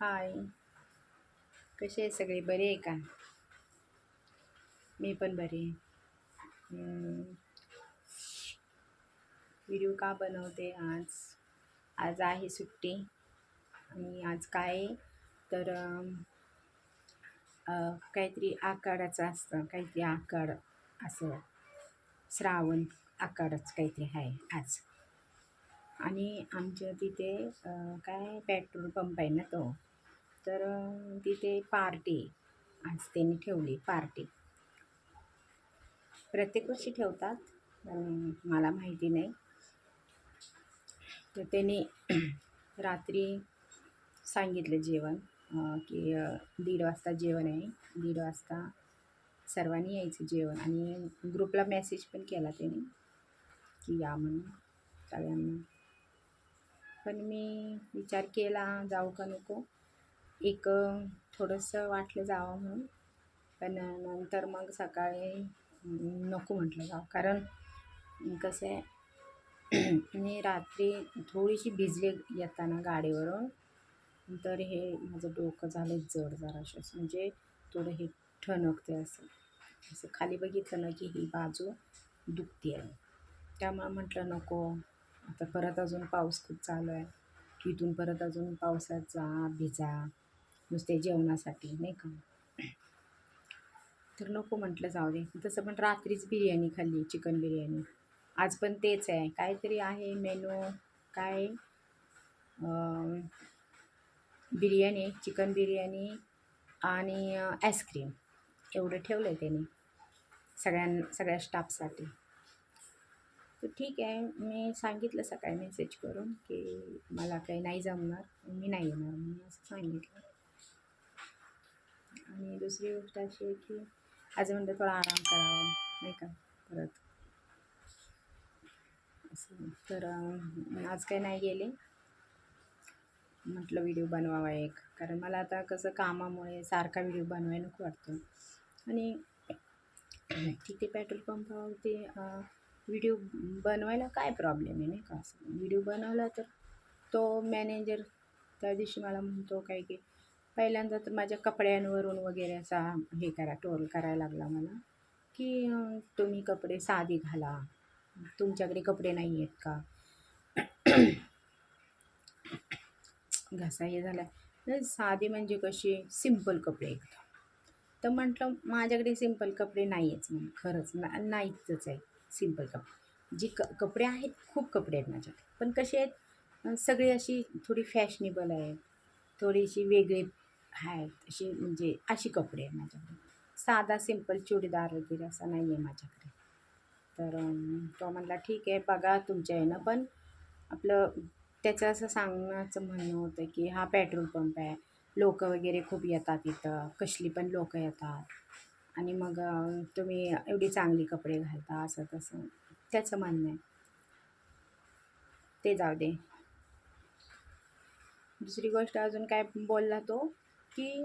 हाय, कसे आहे सगळे बरे आहे का? मी पण बरी आहे. व्हिडिओ का बनवते आज? आज आहे सुट्टी आणि आज काय आहे तर काहीतरी आखाडाचं असतं, काहीतरी आखाड असं श्रावण आखाडच काहीतरी आहे आज. आणि आमच्या तिथे काय पेट्रोल पंप आहे ना तो, तर तिथे पार्टी आज त्यांनी ठेवली पार्टी. प्रत्येक वर्षी ठेवतात, मला माहिती नाही. तर त्यांनी रात्री सांगितलं जेवण की 1:30 वाजता जेवण आहे, 1:30 वाजता सर्वांनी यायचं जेवण. आणि ग्रुपला मेसेज पण केला त्यांनी की या म्हणून सगळ्यांना. पण मी विचार केला जाऊ का नको. एक थोडंसं वाटलं जावं म्हणून, पण नंतर मग सकाळी नको म्हटलं जावं. कारण कसं आहे मी रात्री थोडीशी भिजले येताना गाडीवरून, तर हे माझं डोकं झालं जड जराशं, म्हणजे थोडं हे ठणकते असं असं खाली बघितलं ना की ही बाजू दुखते आहे. त्यामुळे म्हटलं नको. आता परत अजून पाऊस खूप चालू आहे, इथून परत अजून पावसात जा भिजा नुसते जेवणासाठी, नाही का. तर नको म्हटलं जाऊ दे. तसं पण रात्रीच बिर्याणी खाल्ली, चिकन बिर्याणी. आज पण तेच आहे, काहीतरी आहे मेनू. काय बिर्याणी, चिकन बिर्याणी आणि आईस्क्रीम एवढं ठेवलं आहे त्याने सगळ्या स्टाफसाठी. तर ठीक आहे, मी सांगितलं सकाळी मेसेज करून की मला काही नाही जमणार, मी नाही येणार म्हणून असं सांगितलं. आणि दुसरी गोष्ट अशी आहे की आज म्हणलं थोडा आराम करावा, नाही का. परत असं तर आज काही नाही गेले. म्हटलं व्हिडिओ बनवावा एक, कारण मला आता कसं कामामुळे सारखा व्हिडिओ बनवायला नको वाटतं. आणि तिथे पेट्रोल पंपावरती व्हिडिओ बनवायला काय प्रॉब्लेम आहे, नाही का. असं व्हिडिओ बनवला तर तो मॅनेजर त्या दिवशी मला म्हणतो काय की पहिल्यांदा तर माझ्या कपड्यांवरून वगैरे असा हे ट्रोल करायला लागला मला की तुम्ही कपडे साधी घाला, तुमच्याकडे कपडे नाही आहेत का. घसा हे झाला. साधी म्हणजे कशी, सिंपल कपडे एकदम. तर म्हटलं माझ्याकडे सिंपल कपडे नाही आहेच म्हणून, खरंच नाहीच आहे सिंपल कपडे. जी कपडे आहेत, खूप कपडे आहेत माझ्याकडे, पण कसे आहेत सगळी अशी थोडी फॅशनेबल आहे, थोडीशी वेगळी आहेत अशी, म्हणजे अशी कपडे आहेत माझ्याकडे. साधा सिंपल चुडीदार वगैरे असा नाही आहे माझ्याकडे. तर तो म्हटला ठीक आहे बघा तुमच्या ह्यानं, पण आपलं त्याचं असं सांगण्याचं म्हणणं होतं की हा पेट्रोल पंप आहे, लोक वगैरे खूप येतात इथं, कसली पण लोक येतात, आणि मग तुम्ही एवढी चांगली कपडे घालता असं तसं त्याचं म्हणणं आहे. ते जाऊ दे. दुसरी गोष्ट अजून काय बोलला तो की